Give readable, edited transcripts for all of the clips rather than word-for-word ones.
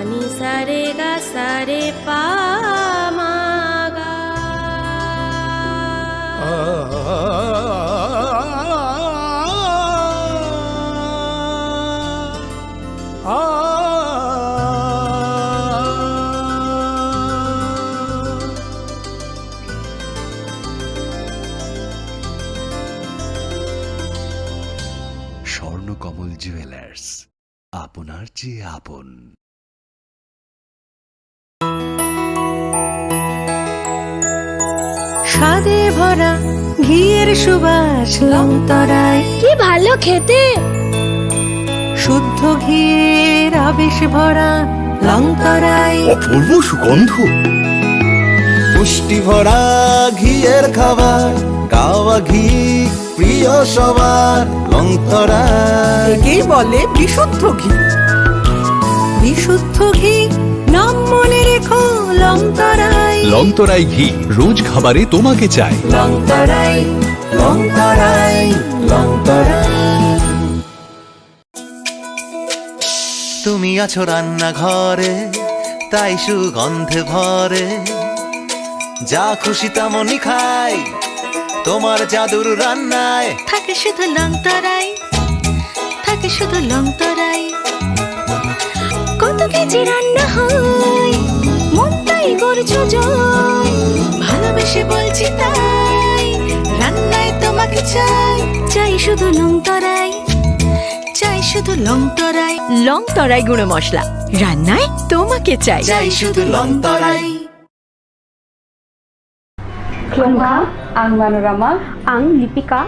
ni sa re ga sa re pa ma ga. Swarnakamal jewellers, আপনার চেয়ে আপন। স্বাদে ভরা ঘিয়ের সুবাস লংতরায়, কি ভালো খেতে। শুদ্ধ ঘিয়ের আবেশ ভরা লংতরায়, অপূর্ব সুগন্ধ। পুষ্টি ভরা ঘিয়ের খাবার, গাওয়া ঘি প্রিয় সবার লংতরায়। একেই বলে বিশুদ্ধ ঘি। বিশুদ্ধ ঘি নাম মনে রেখো লংতরায়। লংতরাই ঘি রোজ খাবারে তোমাকে চাই। লংতরাই, লংতরাই, লংতরাই। তুমি আছো রান্নাঘরে, তাই সুগন্ধে ভরে, যা খুশি তেমনই খাই তোমার জাদুর রান্নায়। থাকে শুধু লংতরাই, থাকে শুধু লংতরাই। কত কেজি রান্না হয়, মন তাই করছো জয়। ভালোবেসে বলছি তাই, রান্নায় তোমাকে চাই। চাই শুধু লংতরাই, চাই শুধু লংতরাই। লংতরাই গুঁড়ো মশলা, রান্নায় তোমাকে চাই। চাই শুধু লংতরাই। Klongka, ang Manorama, ang Lipika.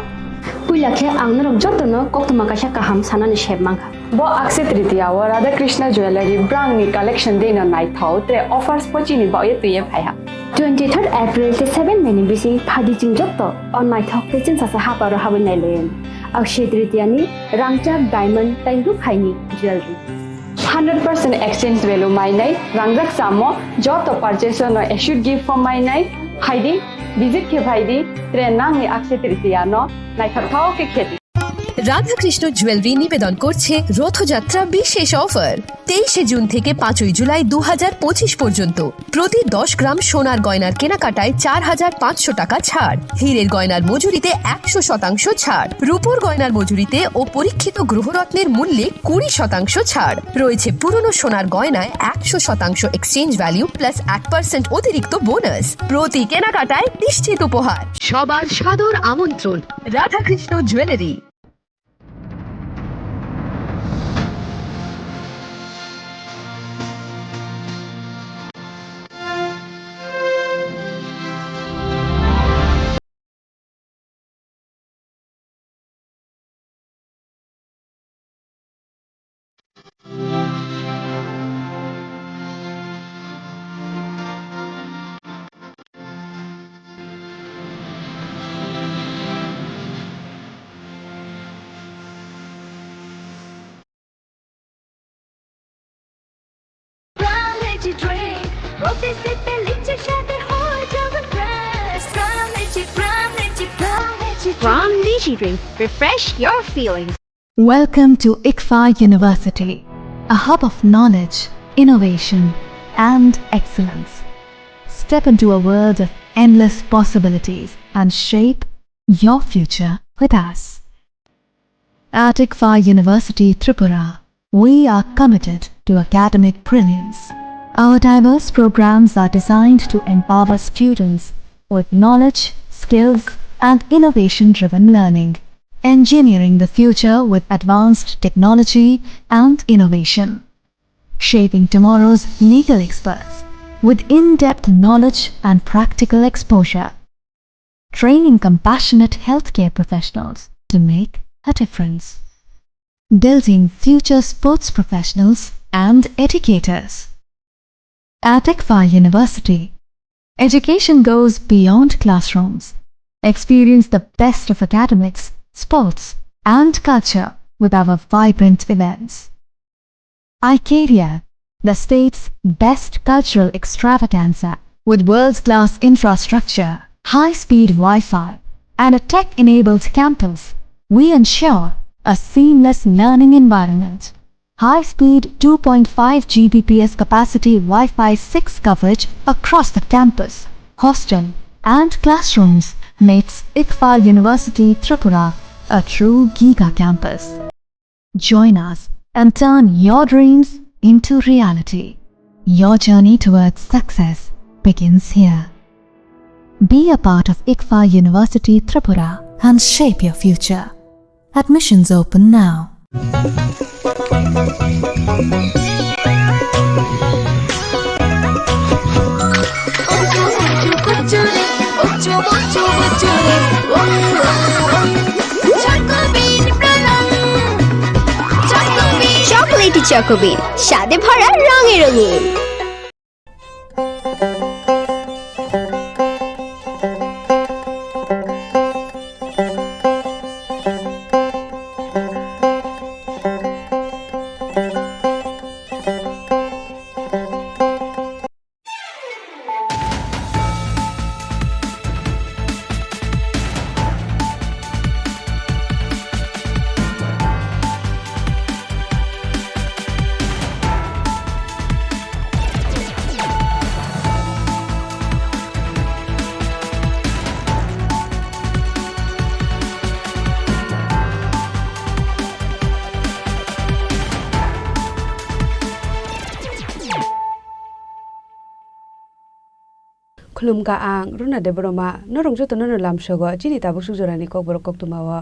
Puilakhe ang narok jotono koktuma kasha kaham sanani sheb mangha. bo Akshaya Tritiya wa Radha Krishna Jewelry brand ni collection dena nai thau tre offers pochini ba ye tuye phaiha. 23rd April te 7 meni bisi phadi jing jotto on my thok te chin sasa haparo habin nai loyen. Akshaya Tritiya ni rangchak diamond taingru khaini jewelry. 100% exchange value mai nai rangjak samo joto purchase no issued gift for mai nai haidi visit ke bhaidi tre nang ni Akshaya Tritiya no nai thau ke kheti. Radhakrishna jewellery নিবেদন করছে রথযাত্রা বিশেষ offer 23 June থেকে 5 জুলাই 2025 পর্যন্ত। প্রতি 10 গ্রাম সোনার গয়নার কেনাকাটায় 4500 টাকা ছাড়, হীরের গয়নার মজুরিতে 100% ছাড়, রূপোর গয়নার মজুরিতে ও পরীক্ষিত গ্রহরত্নের মূল্যে 20% ছাড় রয়েছে। পুরনো সোনার গয়নায় 100% এক্সচেঞ্জ ভ্যালু প্লাস 1% অতিরিক্ত বোনাস। প্রতি কেনাকাটায় নিশ্চিত উপহার। সবার সাদর আমন্ত্রণ Radhakrishna jewellery. From Lychee Drink, refresh your feelings. Welcome to ICFA University, a hub of knowledge, innovation, and excellence. Step into a world of endless possibilities and shape your future with us. At ICFA University Tripura, we are committed to academic brilliance. Our diverse programs are designed to empower students with knowledge, skills, and innovation-driven learning, engineering the future with advanced technology and innovation, shaping tomorrow's legal experts with in-depth knowledge and practical exposure, training compassionate healthcare professionals to make a difference, building future sports professionals and educators. At ICFA University, education goes beyond classrooms. Experience the best of academics, sports, and culture with our vibrant events. Icaria, the state's best cultural extravaganza, with world-class infrastructure, high-speed Wi-Fi, and a tech-enabled campus, we ensure a seamless learning environment. high-speed 2.5 Gbps capacity Wi-Fi 6 coverage across the campus, hostel and classrooms makes ICFA University Tripura a true Giga campus. Join us and turn your dreams into reality. Your journey towards success begins here. Be a part of ICFA University Tripura and shape your future. Admissions open now. Chocolatey চকোবিন স্বাদে ভরা রঙে রঙিন। खुलुमगा आं रुना देबरमा नरं जतो नर लामसोग चिनि ताबु सुजरानि kokborok koktumawa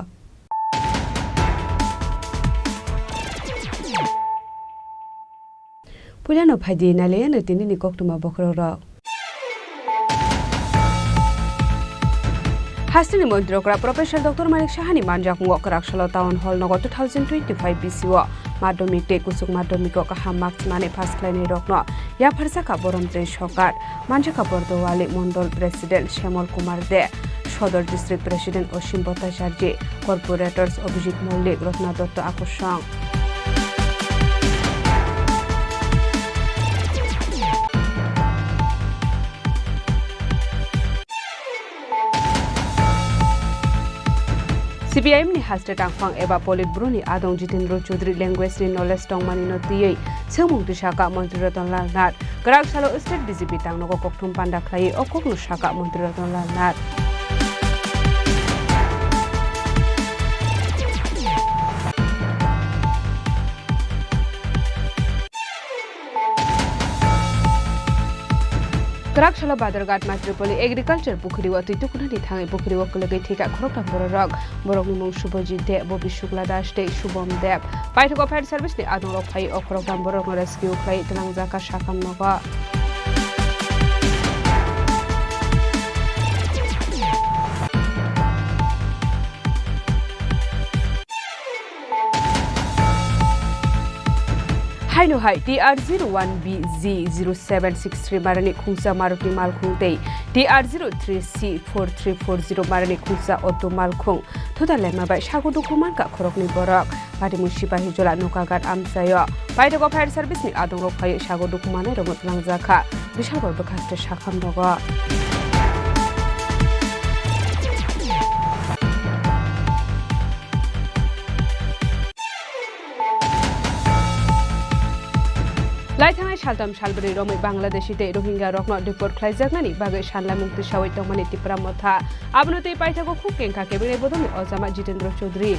पुलानो फाइदि नाले न तिनि koktuma bokroro हास्टिनि मन्त्रीकरा प्रोफेसर डॉक्टर मानिक साहानि मानजाक मुकराक्षल टाउन हॉल नगद 2025 बीसीओ माध्यमिक ते कुसुक माध्यमिक काहा मार्क्स माने पास क्लाइनि रकनो या फरसाका बरमते सरकार मानजाका बर्दवाले मंडल प्रेसिडेंट श्यामल कुमार दे सदर डिस्ट्रिक्ट प्रेसिडेंट असीम भट्टाचार्य कॉर्पोरेटर्स अभिजित मल्लिक रत्ना दत्त आकर्षण CPIM ni haste tangfang eba polit bruni adong Jitendra Chaudhary language ni knowledge tongmani no tiyei semung tisaka mantri Ratan Lal Nat karak salo state DGP tang no kokthum panda khlai okok no saka mantri Ratan Lal Nat Karakshalo Badargat Matripoli Agriculture Bukhari wa Tutukuni Thang Bukhari wa Kulagi Tika Krokta Borok Borok Mung Shubojit De Bobby Shukla Dash De Shubom Deb Paitoko Fire Service ni Adoro Pai Okrokam Borok Rescue Clay Telangzaka Shakam Nova Haino Hai TR01BZ0763 Marani Khungsa Maruti Malkhung Tei TR03C4340 Marani Khungsa Otto Malkhung Thoda Lema Bai Shagodu Kuman Ka Khorokni Borak Pati Mushiba Hijola Nokagat Amsayo Paitoko Fire Service ni Adong Rokai Shagodu Kumane Romot Langzaka Bishal Borbakas Shakam Dogo Laitangai Shaltam Shalbari Romi Bangladeshi Te Rohingya Rokno Deport Klaizagnani Bagai Shanla Mukti Shawai Tomani Tripura Motha Abnuti Paitako Kukenka Kebire Bodomi Ozama Jitendra Chaudhary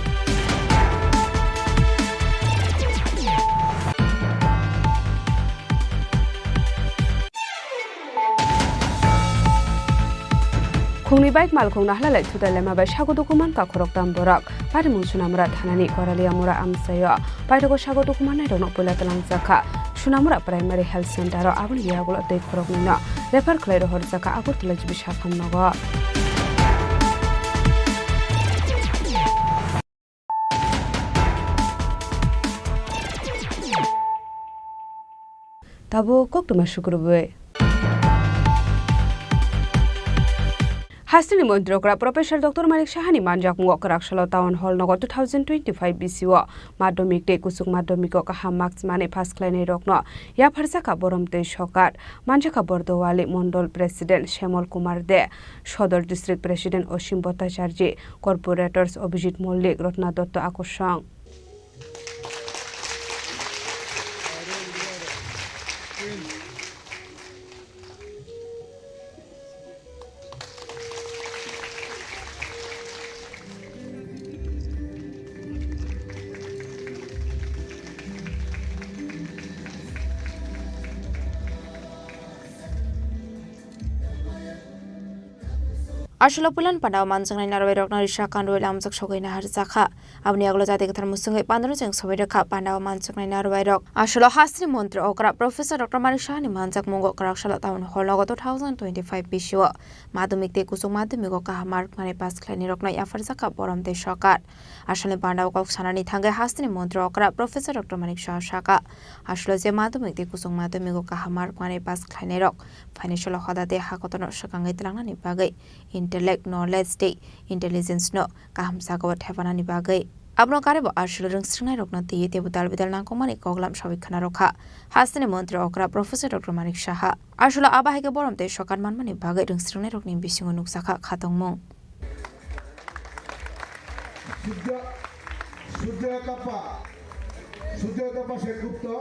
Khungni bike malkhung nahlalai thudalema bai shagodukuman ka khoroktam borak parimung sunamura thanani koralia mura amsayo paitoko shagodukuman nai rono pola talangzaka sunamura primary health center ro abun yagolo tei khoroknino refer khlai ro horjaka agurtala jibi shakhamnogo tabo koktuma shukurbe Hastini Mundrokra Professor Dr. Manik Sahani Manjak Muakarakshalo Town Hall Nogod 2025 BCO Maddomik Te Kusuk Maddomiko Kaha Marks Mane Pass Klane Rokno Ya Farsaka Boromte Shokat Manjaka Bordowale Mondol President Shyamal Kumar De Shodor District President Oshim Bhattacharya Corporators Abhijit Mollik Ratna Dotto Akoshang Ashula pulan pandau manjang nai narwai rok nari shakan roi lamjak shogai na har jakha abni aglo jati kathar musungai pandano jeng sobai rakha pandau manjak nai narwai rok ashula hasri montre okra professor dr manik shahani manjak mungo karakshalo taun hologo 2025 bisho madhumik te kusung madhumik o kaha mark mane pass khlani rok nai afar jakha borom te shokar ashule pandau kok sanani thangai hasri montre okra professor dr manik shah shaka ashula je madhumik te kusung madhumik o kaha mark mane pass khlani rok financial hodate hakotono shakangai tlangnani bagai intellect knowledge day intelligence no kaham sagawat hevanani bagai abno karebo ashul rungsringnai rokna tiye tebutal bidal nangkomani koglam sabikhana rokha hasne mantri okra professor dr manik shaha ashula abahike boromte sokan manmani bagai rungsringnai rokni bisingo nuksakha khatongmung Sudya Sengupta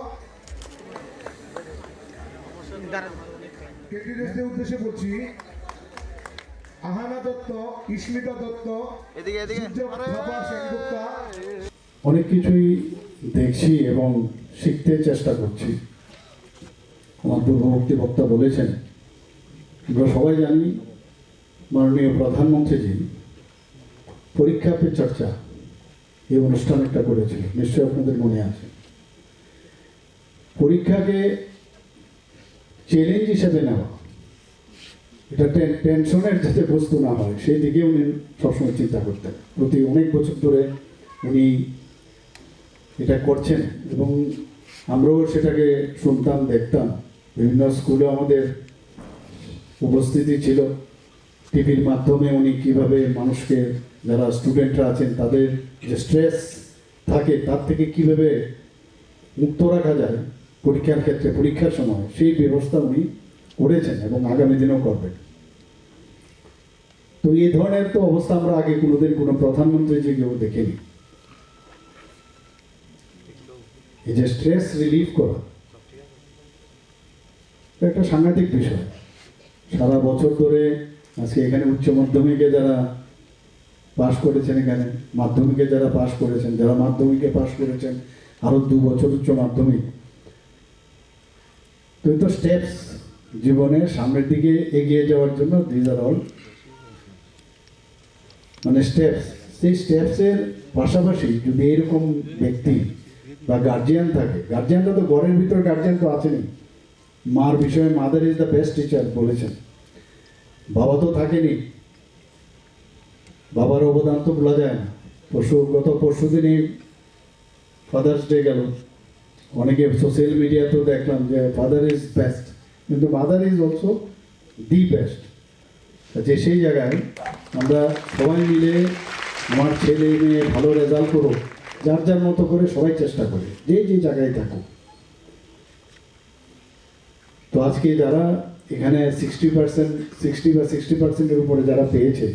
ক্যান্ডিডেটদের উদ্দেশ্যে বলছি আহানা দত্ত ইস্মিতা দত্ত সেনগুপ্তা অনেক কিছুই দেখছি এবং শিখতে চেষ্টা করছি আমার পূর্ববর্তী বক্তা বলেছেন আমরা সবাই জানি মাননীয় প্রধানমন্ত্রীজি পরীক্ষা পে চর্চা এই অনুষ্ঠান একটা করেছিল নিশ্চয়ই আপনাদের মনে আছে পরীক্ষাকে চ্যালেঞ্জ হিসেবে নেওয়া এটা টেনশনের যাতে বস্তু না হয় সেই দিকে উনি সবসময় চিন্তা করতেন প্রতি অনেক বছর ধরে উনি এটা করছেন এবং আমরাও সেটাকে শুনতাম দেখতাম বিভিন্ন স্কুলে আমাদের উপস্থিতি ছিল টিভির মাধ্যমে উনি কিভাবে মানুষকে যারা স্টুডেন্টরা আছেন তাদের যে স্ট্রেস থাকে তার থেকে কিভাবে মুক্ত রাখা যায় পরীক্ষার ক্ষেত্রে পরীক্ষার সময় সেই ব্যবস্থা উনি করেছেন এবং আগামী দিনেও করবেন তো এই ধরনের তো অবস্থা আমরা আগে কোনোদিন কোনো প্রধানমন্ত্রী যে কেউ দেখেনি এই যে স্ট্রেস রিলিফ করা একটা সাংঘাতিক বিষয় সারা বছর ধরে আজকে এখানে উচ্চ মাধ্যমিকে যারা পাশ করেছেন এখানে মাধ্যমিকে যারা পাশ করেছেন যারা মাধ্যমিকে পাশ করেছেন আরো 2 বছর উচ্চ মাধ্যমিক তো স্টেপস জীবনে সামনের দিকে এগিয়ে যাওয়ার জন্য দিজ আর অল মানে স্টেপস সেই স্টেপসের পাশাপাশি যদি এরকম ব্যক্তি বা গার্জিয়ান থাকে গার্জিয়ানটা তো ঘরের ভিতর গার্জিয়ান তো আছেনই মার বিষয়ে mother is the best teacher বলেছেন বাবা তো থাকেনি বাবার অবদান তো ভোলা যায় না গত পরশু দিনই ফাদার্স ডে গেল অনেকে সোশ্যাল মিডিয়াতেও দেখলাম যে ফাদার ইজ বেস্ট কিন্তু mother is also the best যে সেই জায়গায় আমরা সবাই মিলে আমার ছেলে মেয়ে ভালো রেজাল্ট করো যার যার মতো করে সবাই চেষ্টা করে যে যে জায়গায় থাকুক তো আজকে যারা এখানে 60% উপরে যারা পেয়েছে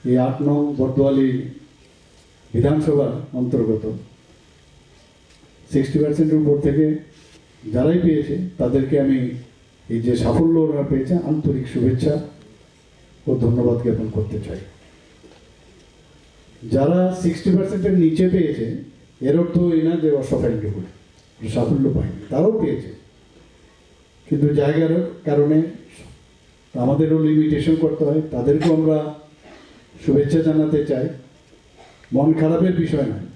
এই 8 নং বর্দোয়ালি বিধানসভার অন্তর্গত 60% উপর থেকে যারাই পেয়েছে তাদেরকে আমি এই যে সাফল্য ওরা পেয়েছে আন্তরিক শুভেচ্ছা ও ধন্যবাদ জ্ঞাপন করতে চাই যারা 60%-এর নিচে পেয়েছে এর অর্থ এই না যে অসফল বলে সাফল্য পায়নি তারাও পেয়েছে কিন্তু জায়গার কারণে আমাদেরও লিমিটেশন করতে হয় তাদেরকেও আমরা শুভেচ্ছা জানাতে চাই মন খারাপের বিষয় নয়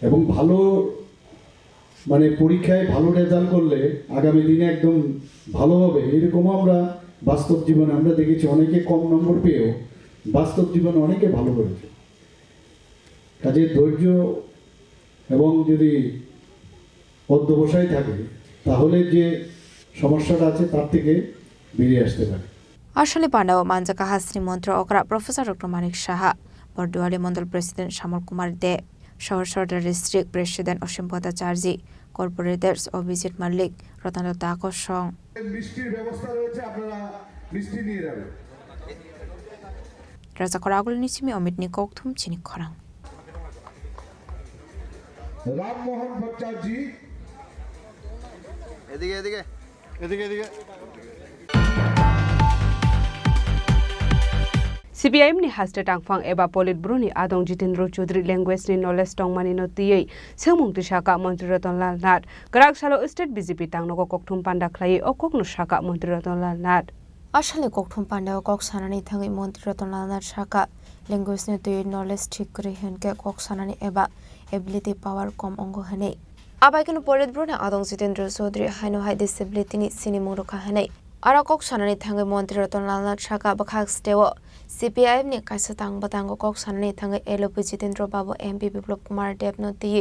এবং ভালো মানে পরীক্ষায় ভালো রেজাল্ট করলে আগামী দিনে একদম ভালো হবে এরকমও আমরা বাস্তব জীবনে আমরা দেখেছি অনেকে কম নম্বর পেয়েও বাস্তব জীবনে অনেকে ভালো করেছে কাজে ধৈর্য এবং যদি অধ্যবসায় থাকে তাহলে যে সমস্যাটা আছে তার থেকে বেরিয়ে আসতে পারে আসলে পান্ডাও মানজাকা হাসনি মন্ত্র অকরা professor doctor Manik Saha Bordowali Mondal president Shyamal Kumar দে শহর সর্দার ডিস্ট্রিক্ট প্রেসিডেন্ট অসীম ভট্টাচার্য কর্পোরেটর্স অভিজিৎ মল্লিক রতনদত্ত আকর্ষণ মিষ্টির ব্যবস্থা রয়েছে আপনারা মিষ্টি নিয়ে যাবেন রাজা করাগুল নিচিমি অমিত নিকৌথুম চিনি খরাং রামমোহন ভট্টাচার্য এদিকে এদিকে এদিকে এদিকে CPIM ni haste tangfang eba polit bruni adong Jitendra Chaudhary language ni knowledge tongmani no tiyei semung ti shaka mantri Ratan Lal Nat grak salo state BJP tangno ko kokthum panda khlai okok no shaka mantri Ratan Lal Nat আসলে kokthum panda kok sanani thangai mantri Ratan Lal Nat shaka language ni tiyei knowledge thik kore henke kok sanani eba ability power kom ongo hane abai kunu polit bruni adong Jitendra Chaudhary haino hai disability ni sini murukha hane ara kok sanani thangai mantri Ratan Lal Nat shaka bakhak stewo CPIM ni kaisa tang batang kok sanani thangai LP Jitendra Babu MP Biplop Kumar Dev no ti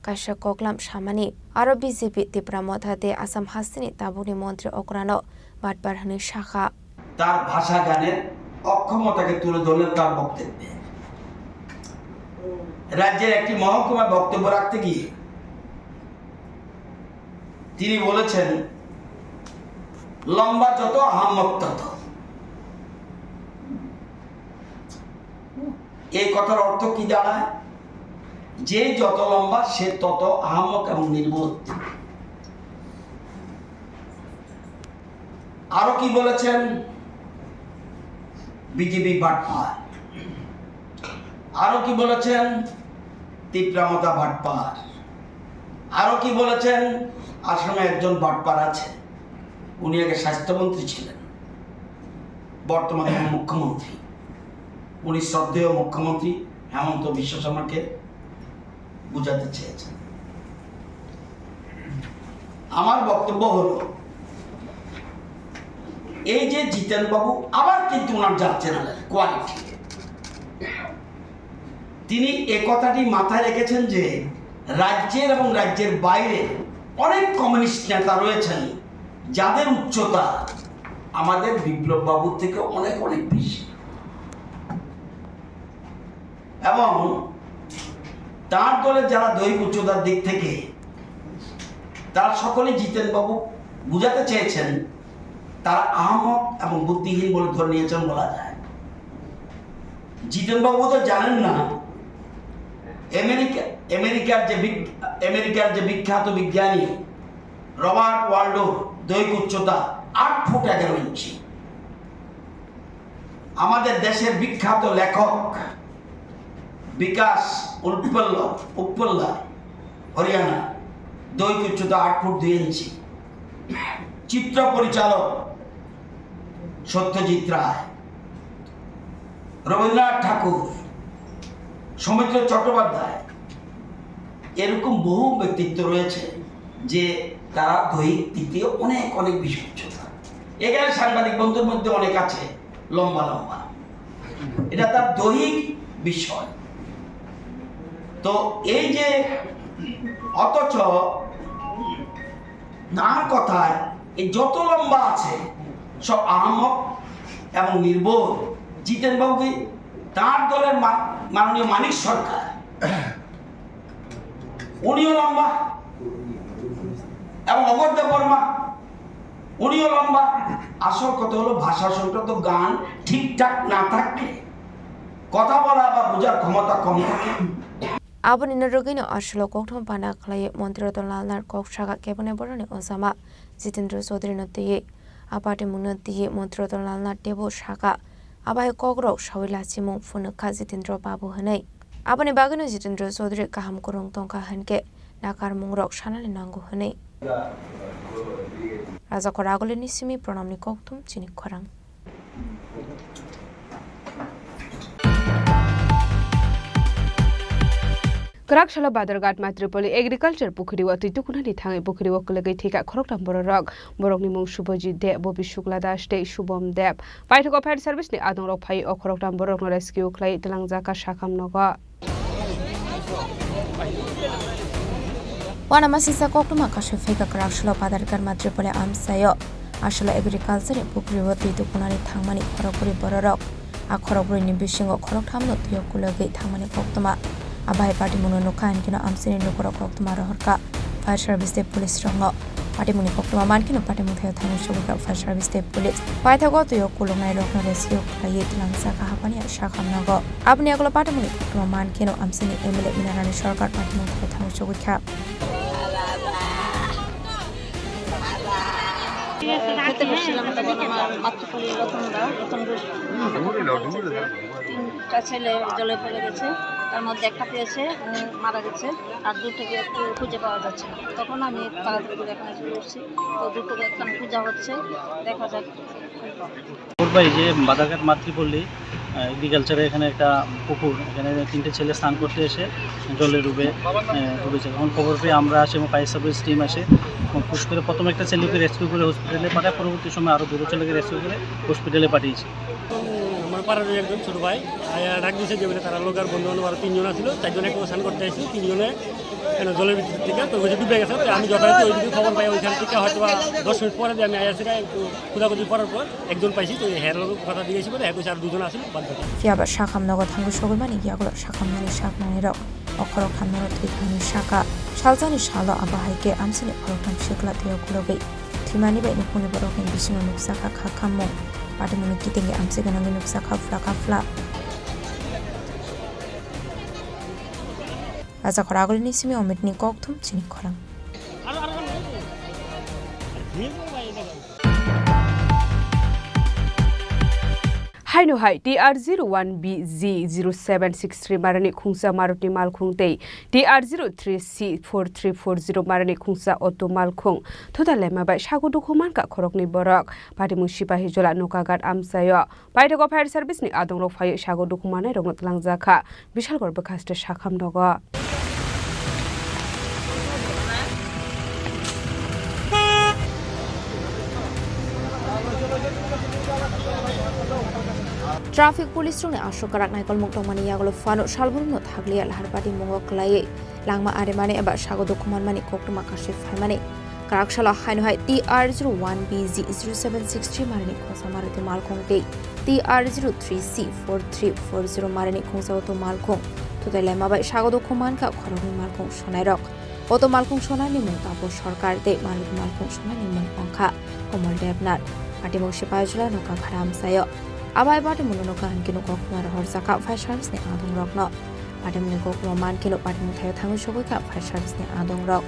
kaisa koklam samani aro BJP Tripura mothate Assam Hasini tabuni মন্ত্রী okrano বাটবার হানি শাখা তার ভাষা জ্ঞানের অক্ষমতাকে তুলে ধরলেন তার বক্তব্যে রাজ্যের একটি মহকুমা বক্তব্য রাখতে গিয়ে তিনি বলেছেন লম্বা যত আহম্মক তত এই কথার অর্থ কি দাঁড়ায় যে যত লম্বা সে তত আহম্মক এবং নির্বোধ আরো কি বলেছেন বিজেপি বাটপার আরো কি বলেছেন তীব্রামতা বাটপার আরো কি বলেছেন আসামে একজন বাটপার আছে উনি আগে স্বাস্থ্যমন্ত্রী ছিলেন বর্তমানে মুখ্যমন্ত্রী উনি শ্রদ্ধেয় মুখ্যমন্ত্রী হেমন্ত বিশ্ব শর্মাকে বুঝাতে চেয়েছেন আমার বক্তব্য হলো এই যে জিতেন বাবু আবার কিন্তু ওনার যাচ্ছেন কোয়ালিটি তিনি এই কথাটি মাথায় রেখেছেন যে রাজ্যের এবং রাজ্যের বাইরে অনেক কমিউনিস্ট নেতা রয়েছেন যাদের উচ্চতা আমাদের বিপ্লব বাবুর থেকে অনেক অনেক বেশি এবং তার দলের যারা দৈহিক উচ্চতার দিক থেকে তারা সকলে জিতেন বাবু বুঝাতে চেয়েছেন তারা আহমক এবং বুদ্ধিহীন বলে ধরে নিয়েছেন বলা যায় জিতেন বাবু তো জানেন না আমেরিকার যে বিখ্যাত বিজ্ঞানী রবার্ট ওয়াল্ডো দৈহিক উচ্চতা 8 ফুট 11 ইঞ্চি আমাদের দেশের বিখ্যাত লেখক বিকাশ উৎপল্লা হরিয়ানা দৈহিক উচ্চতা 8 ফুট 2 ইঞ্চি চিত্র পরিচালক সত্যজিৎ রায় রবীন্দ্রনাথ ঠাকুর সৌমিত্র চট্টোপাধ্যায় এরকম বহু ব্যক্তিত্ব রয়েছে যে তারা দৈহিক দিক দিয়ে অনেক অনেক বেশি উচ্চতা এখানে সাংবাদিক বন্ধুর মধ্যে অনেক আছে লম্বা লম্বা এটা তার দৈহিক বিষয় তো এই যে অথচ তার কথায় এই যত লম্বা আছে সব আহমক এবং নির্বোধ জিতেন বাবুকে তার দলের মাননীয় মানিক সরকার উনিও লম্বা এবং অগত্যা বর্মা উনিও লম্বা আসল কথা হলো ভাষা সংক্রান্ত গান ঠিকঠাক না থাকলে কথা বলা বা বোঝার ক্ষমতা কম থাকে aboni narogino ashlo kokthum pana khlai মন্ত্রী Ratan Lal Nat kok shaka kebone borone osama Jitendra Chaudhary no tiye apate munno tiye মন্ত্রী Ratan Lal Nat tebo shaka abai Kokborok shawila chimung phunakha Jitendra Babu hanai aboni bagino Jitendra Chaudhary kaham korong tongka hanke nakar mungrok shanali nangu hanai raja koragole ni simi pranamni kokthum Chini Khorang Krakshalo Badargat Matripoli Agriculture Pukhuri wa Titukuna Thangai Pukhuri wa Kulagai Thika Khoroktam Borok Borok ni mung Shubhajit De Bobi Shukla Das De Shubham Deb Paithoko Fire Service ni Adong Rok Phai o Khoroktam Borok no Rescue Khlai Telangjaka Shakam Noga Wana masisa koktuma kashe feka Krakshalo Badargat Matripoli amsayo ashalo agriculture Pukhuri wa Titukuna Thangmani Khorokpuri Borok a Khorokpuri ni bisingo Khoroktam no Tiyo Kulagai Thangmani koktuma abai party muno nokan kino amsini nokoro koktuma rohorka fire service de police rongo party muni koktuma man kino party muthe thamu shobika fire service de police paithago to yo kulongai rokna rescue khlai tilangsa ka hapani shakham nago apni aglo party muni koktuma man kino amsini MLA minarani sarkar party muthe thamu shobika খেতে বসছিলাম তখন আমার মাতৃপল্লী তিনটা ছেলে জলে পড়ে গেছে, তার মধ্যে একটা পেয়েছে, মারা গেছে, আর দুটোকে একটু খুঁজে পাওয়া যাচ্ছে। তখন আমি তাড়াতাড়ি করে এখানে চলে এসেছি, তো দুটোকে এখানে পূজা হচ্ছে, দেখা যাক। এই যে বাদাঘাট মাতৃপল্লী এগ্রিকালচারে এখানে একটা পুকুর, এখানে তিনটে ছেলে স্নান করতে এসে জলে ডুবেছে। এখন খবর পেয়ে আমরা আসি এবং ফায়ার সার্ভিস টিম আসে, পুশ করে প্রথমে একটা ছেলেকে রেস্কিউ করে হসপিটালে পাঠায়, পরবর্তী সময় আরও দুটো ছেলেকে রেস্কিউ করে হসপিটালে পাঠিয়েছি। আমার পাড়ার একজন ছোটো ভাই ডাক দিয়েছে যে তারা লোক আর বন্ধু বান্ধব আরও 3 জন আসছিল, 4 জনে স্নান করতে আসছিল, 3 জনে জলের ভিতর থেকে তো ডুবে গেছে। আমি যথাযথ ওইদিকে খবর পাই, ওইখান থেকে হয়তো 10 মিনিট পরে যে আমি আইসিরা একটু খোঁজাখুঁজি করার পর একজন পাইছি, তো হেরার কথা দিয়েছি বলে একটু আর 2 জন আসছিল বাদ বাকি। Fiaba Shakam Nogo Tango Shogumani Yago Shakamani Shakmani Rock, Okoro Kamero Tikani Shaka, Shalzani Shala Abahike, Amsini Program Shikla Teokulogi, Timani by Nipuni Borokin Bishino Nuksaka Kakamo, Patamuni Kiting Amsiganami Nuksaka Flaka Fla. As a Koragolissimi Omitni Koktum, Chini Khorang. Haino hai TR01BZ0763 marani khungsa Maruti Malkhungtei TR03C4340 marani khungsa Otto Malkhung thoda lema bai sagudu khoman ka khorokni borok patimu sipahi jola nokagat amsayo paidego fire service ni adongrok phai sagudu khomanai rogno tlangjaka bishal gor bekaste sakham nogo Traffic police rune ashokarak naikol muktomani yagolo fano shalbulno thaglia laharpati mongok laye langma aremane eba sagodo kumanmani koktoma kashif haimani karakshalo haino hai TR01BZ0763 marani khonsa Maruti Malkhungte TR03C4340 marani khonsa Otto Malkhung todai bai sagodo kuman ka khoroni Malkhung sonairok Otto Malkhung sonani mungtapo sarkar de Maruti Malkhung sonani mungpangkha komol debnar patimu sipajula noka kharam sayo Abai bati mulono kan kino kokmar horsaka fire service ni adong rokno patimu kokmo man kino patimu thayo thangu shogoi ka fire service ni adong rok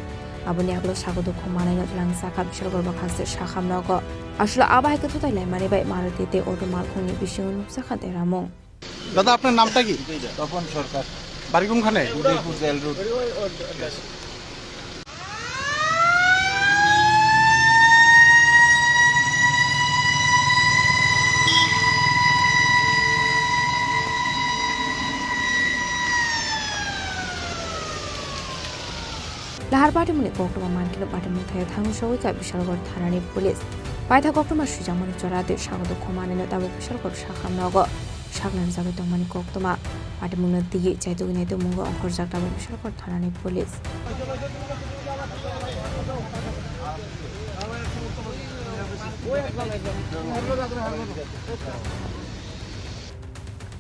abuni aglo sagodo khomanai no langsaka bishal gorba khaste shakham nogo ashlo abai ke thotai lemani bai Maruti te Otto Malkhung ni bishing nupsaka deramong দাদা আপনার নামটা কি তপন সরকার বাড়ি কোনখানে Udaipur jail road Lahar Patimuni Koktoma Mankino Patimu Thayo Thangu Shogoi Bishalgor Thanani Police Paitha Koktoma Shujamoni Chorate Shagodo Khomani no Tabu Bishalgor Shakham Nogo Shagnan Zagoto Mani Koktoma Patimu Digi Chaitugine to Mungo Onkor Zaktabu Bishalgor Thanani Police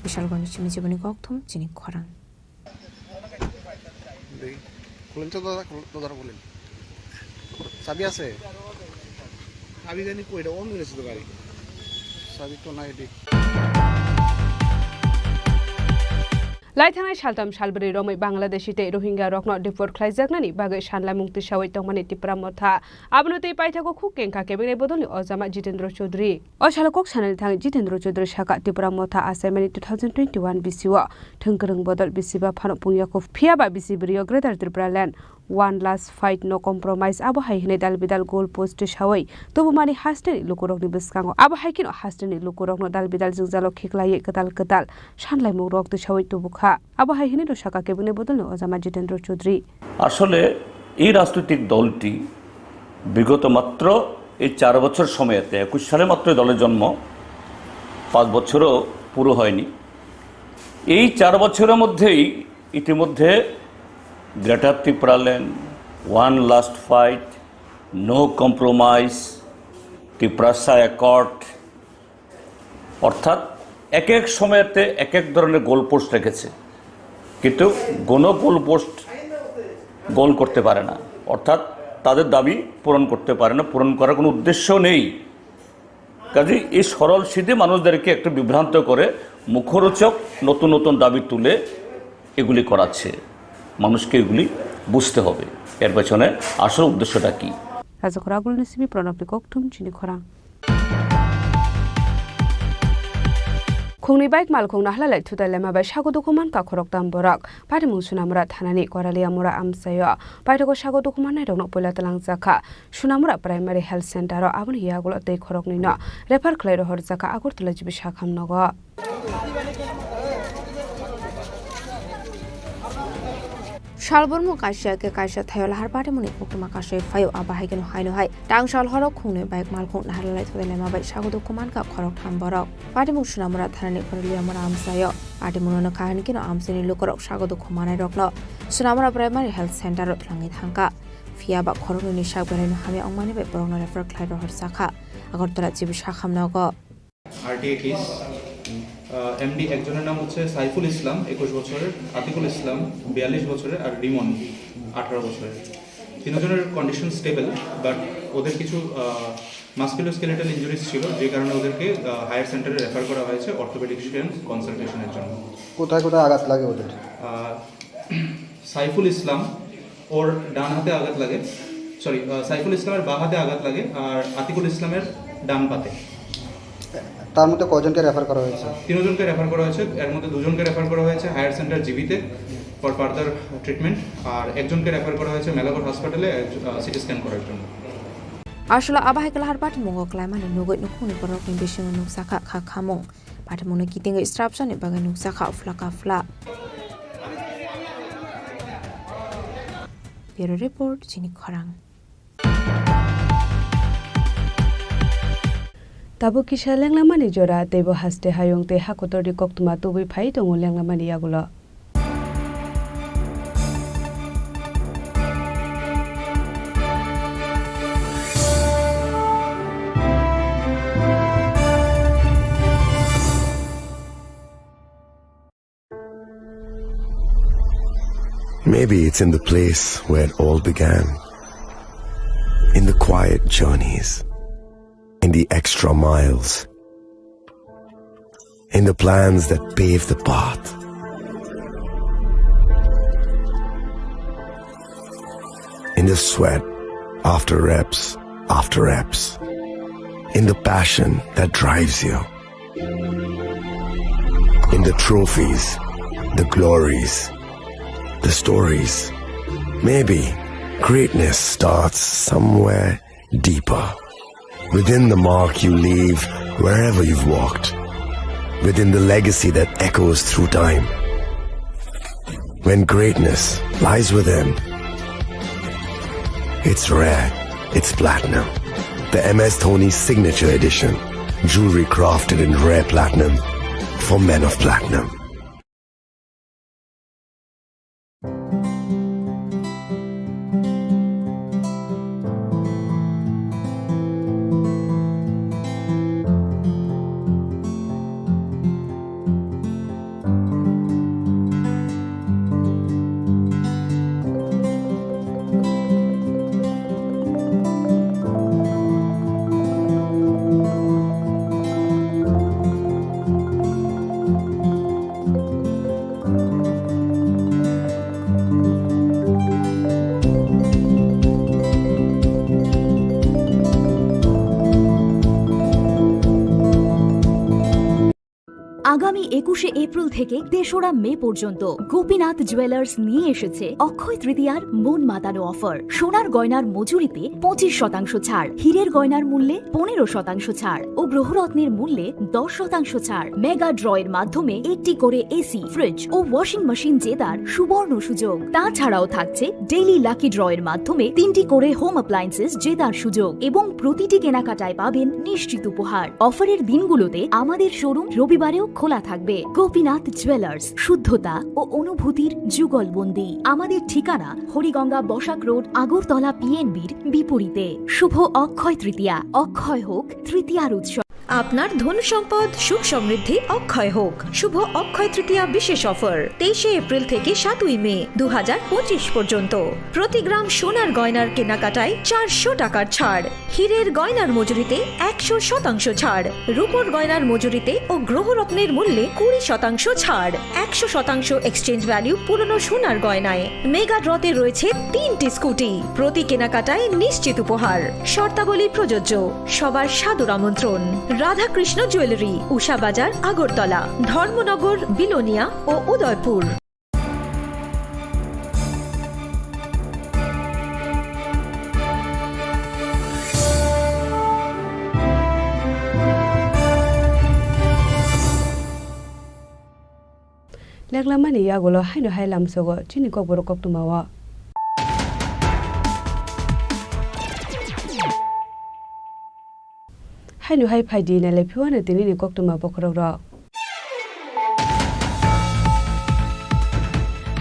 Bishalgor Chimijibuni Koktum Chini Khorang খুলেন তো দাদা বলেন চাবি আছে চাবি জানি কইটা on করেছে তো গাড়ি চাবি তো নাই দেখ Laithanai Shaltam Shalbari Romai Bangladeshi te Rohingya Rokno deport Klaizagnani Bagai Shanla Mukti Shawai Tomani Tripura Motha Abnuti Paithako Khukenka Kebine Bodoli Ozama Jitendra Chaudhary Oshalakok Channel Thang Jitendra Chaudhary Shaka Tripura Motha Assignment 2021 BCO Thungkrung Bodol BCBA Phano Pungyakov Phiaba BCBRIO Greater Tripura Land One last fight no compromise abo haihine dal bidal goal post shawai tobu mani hasteni lukurokni biskango abo haikino hasteni lukurokno dal bidal jingjalo khiklai ketal shanlai mugrok to shawai tobu kha abo haihine do shaka kebune bodolno Ozama Jitendra Chaudhary আসলে এই রাজনৈতিক দলটি বিগত মাত্র এই 4 বছর সময়তে 21 সালে মাত্র দলের জন্ম 5 বছরও পুরো হয়নি এই 4 বছরের মধ্যেই ইতিমধ্যে Greater Tripura Land, One Last Fight, No Compromise, Tripura Accord অর্থাৎ এক এক সময়তে এক এক ধরনের গোল পোস্ট রেখেছে কিন্তু কোনো গোল পোস্ট গোল করতে পারে না অর্থাৎ তাদের দাবি পূরণ করতে পারে না পূরণ করার কোনো উদ্দেশ্য নেই কাজেই এই সরল সিধে মানুষদেরকে একটু বিভ্রান্ত করে মুখরোচক নতুন নতুন দাবি তুলে এগুলি করাচ্ছে মানুষকে এগুলি বুঝতে হবে এর পেছনে আসল উদ্দেশ্যটা কি Kazakuragul Nasibi Pronopli Koktum Chini Khorang Khungni bike mal khungna hlalai thutai lema bai sago dokuman ka khorok tam borak pari mung sunamura thanani korali amura amsayo paito ko sago dokuman nai rokno poila talang jakha sunamura primary health center ro abun hiagulo tei khorok ni no refer khlai ro hor jakha agurtala jibi shakham nogo Shalbormo Kasia ke Kasia Thayol Harbate Muni Pokuma Kasia Fayo Abahagan Haino Hai, Dang Shal Horo Kune Bike Malkon Harlai to the Lema by Shago Kumanka Korok Tamborok, Patimushunamura Tani Korliamura Amsayo, Patimuno Kahanikino Amsini Lukorok Shago Kumana Roklo, Sunamura Primary Health Center of Langit Hanka, Fiaba Koruni Shabaran Hami Omani by Brono Refer Clyde or Saka, Agortola Jibishakam Nogo. RTA case MD একজনের নাম হচ্ছে সাইফুল ইসলাম 21 বছরের, আতিকুল ইসলাম 42 বছরের আর রিমন 18 বছরের। তিনজনের condition stable, but ওদের কিছু musculoskeletal injuries ছিল, যে কারণে ওদেরকে হায়ার সেন্টারে রেফার করা হয়েছে অর্থোপেডিক্সিয়ান কনসালটেশনের জন্য। কোথায় কোথায় আঘাত লাগে ওদের? সাইফুল ইসলাম ওর ডান হাতে আঘাত লাগে, সাইফুল ইসলামের বাঁ হাতে আঘাত লাগে, আর আতিকুল ইসলামের ডান পাতে। তার মধ্যে কয়জনকে রেফার করা হয়েছে? তিনজনকে রেফার করা হয়েছে, এর মধ্যে দুজনকে রেফার করা হয়েছে হায়ার সেন্টার জিবিতে ফর ফার্দার ট্রিটমেন্ট, আর একজনকে রেফার করা হয়েছে মেলাগড় হাসপাতালে সিটি স্ক্যান করার জন্য। Ashla Abahikal Harbati Mungo Clayman and Nugo Nukuni Borok in Bishing Nuksaka Kakamong, Patamuna Kiting Instruction in Baganuksaka Flaka Fla. Bureau Report, Chini Khorang. Tabu kisha lenglamani jora tebo haste hayong te hakotori koktuma tubi phai tongo lenglamani yagulo Maybe it's in the place where it all began. In the quiet journeys. In the extra miles. In the plans that pave the path. In the sweat after reps. In the passion that drives you. In the trophies, the glories, the stories. Maybe greatness starts somewhere deeper. Within the mark you leave wherever you've walked. Within the legacy that echoes through time. When greatness lies within, it's rare, it's platinum. The MS Dhoni Signature Edition. Jewelry crafted in rare platinum for men of platinum. আগামী 21শে April থেকে ৩রা মে পর্যন্ত Gopinath jewellers নিয়ে এসেছে অক্ষয় তৃতীয়ার মন মাতানো offer. সোনার গয়নার মজুরিতে 25% ছাড়, হীরের গয়নার মূল্যে 15% ছাড় ও গ্রহরত্নের মূল্যে 10% ছাড়। মেগা ড্রয়ের মাধ্যমে একটি করে এসি, ফ্রিজ ও ওয়াশিং মেশিন জেতার সুবর্ণ সুযোগ। তাছাড়াও থাকছে ডেইলি লাকি ড্রয়ের মাধ্যমে 3টি করে হোম অ্যাপ্লায়েন্সেস জেতার সুযোগ এবং প্রতিটি কেনাকাটায় পাবেন নিশ্চিত উপহার। অফারের দিনগুলোতে আমাদের শোরুম রবিবারেও খোলা থাকবে। গোপীনাথ জুয়েলার্স, শুদ্ধতা ও অনুভূতির যুগলবন্দি। আমাদের ঠিকানা হরিগঙ্গা বসাক রোড, আগরতলা PNBর বিপরীতে। শুভ অক্ষয় তৃতীয়া, অক্ষয় হোক তৃতীয়ার উৎসব। আপনার ধন সম্পদ সুখ সমৃদ্ধি অক্ষয় হোক। শুভ অক্ষয় তৃতীয়া বিশেষ অফার 23 এপ্রিল থেকে 7 মে 2025 পর্যন্ত। প্রতি গ্রাম সোনার গয়নার কেনাকাটায় 400 টাকার ছাড়, হীরের গয়নার মজুরিতে 100% ছাড়, রূপোর গয়নার মজুরিতে ও গ্রহরত্নের মূল্যে 20% ছাড়, 100% এক্সচেঞ্জ ভ্যালু পুরনো সোনার গয়নায়। মেগা ড্রতে রয়েছে 3টি স্কুটি, প্রতি কেনাকাটায় নিশ্চিত উপহার। শর্তাবলী প্রযোজ্য। সবার সাদর আমন্ত্রণ। রাধাকৃষ্ণ জুয়েলারি, উষা বাজার, আগরতলা, ধর্মনগর, বিলোনিয়া ও Udaipur. Leglamani yagulo haino hailam sogo chini kokborok koktumawa. Haino hai phaidi na lepiwana tinini koktuma bokroro.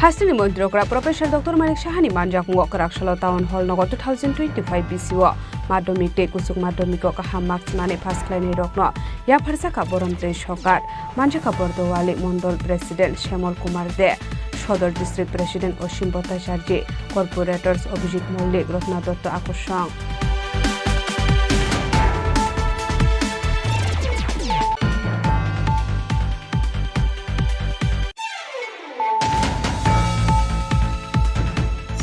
Hasini Montrokra Professor Dr. Manik Shahani Manjak Ngokrakshalo Town Hall Nogo 2025 BCO Maddomik Te Kusuk Maddomik Kaham Max Mane Pas Kleine Rokno Ya Parsaka Boromte Shokar Manjaka Bordowali Mondol President Shemal Kumar De Shodor District President Oshim Bhattacharya Corporators Abhijit Maulik Rotna Dotto Akoshang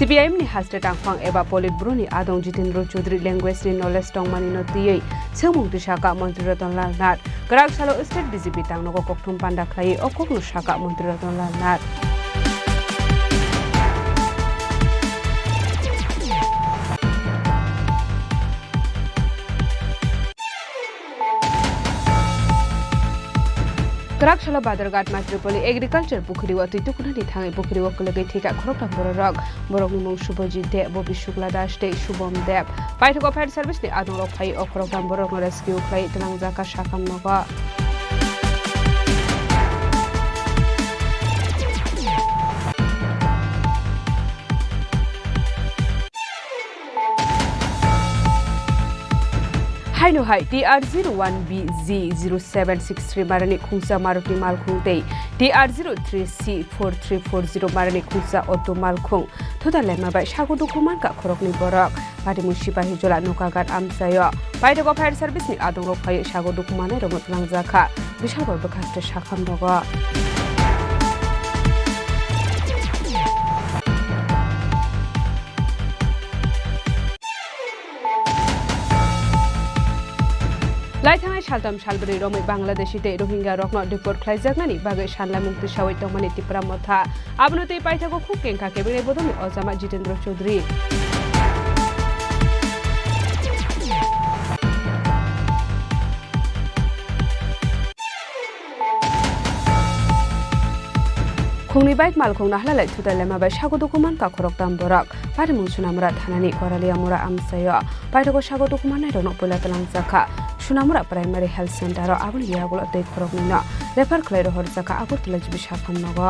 CPIM ni haste tangfang eba polit bruni adong Jitendra Chaudhary language ni knowledge tong mani no tiyei semung tisaka Mantri Ratan Lal Nat Garak Salo State BJP tang no kokthum panda khlai okok no saka Mantri Ratan Lal Nat Garak Salo Badarghat Matripoli Agriculture Pukhuri wa tuitukuna ni thangai Pukhuri wa kulagai thika khoroktam borok borok ni mung Shubhajit De Bobi Shukla Das Te Shubham Deb Paithoko Fire Service ni adong rok phai okhoroktam borok no rescue khlai Telangjaka Shakam Noga Haino hai TR01BZ0763 Marani Khungsa Maruti Malkhung Tei TR03C4340 Marani Khungsa Otto Malkhung Thoda Lema Bai Shagodu Kuman Ka Khorokni Borak Pati Mushipahi Jola Nokagat Amsayo Paithoko Fire Service ni adong rok phai Shagodu Kumane Romot Langjaka Bishal Bor Bakaste Shakham Noga Laitangai Shaltam Shalbari Romai Bangladeshi Te Rohingya Rokno Deport Khlaijaknani Bagai Shanla Mukti Shawai Tongmani Tripura Motha Abnute Paithako Khukengka Kebire Bodoni Ozama Jitendra Chaudhary Khungni bike malkhung nahlalai thutalema bai sagodukuman ka khoroktam borak parimung sunamura thanani koralia mura amsayo paithoko sagodukuman nai rono pola talangjaka sunamura primary health center ro abun yagulo tei khoroknina refer khlai ro horjaka agurtala jibi shakham nago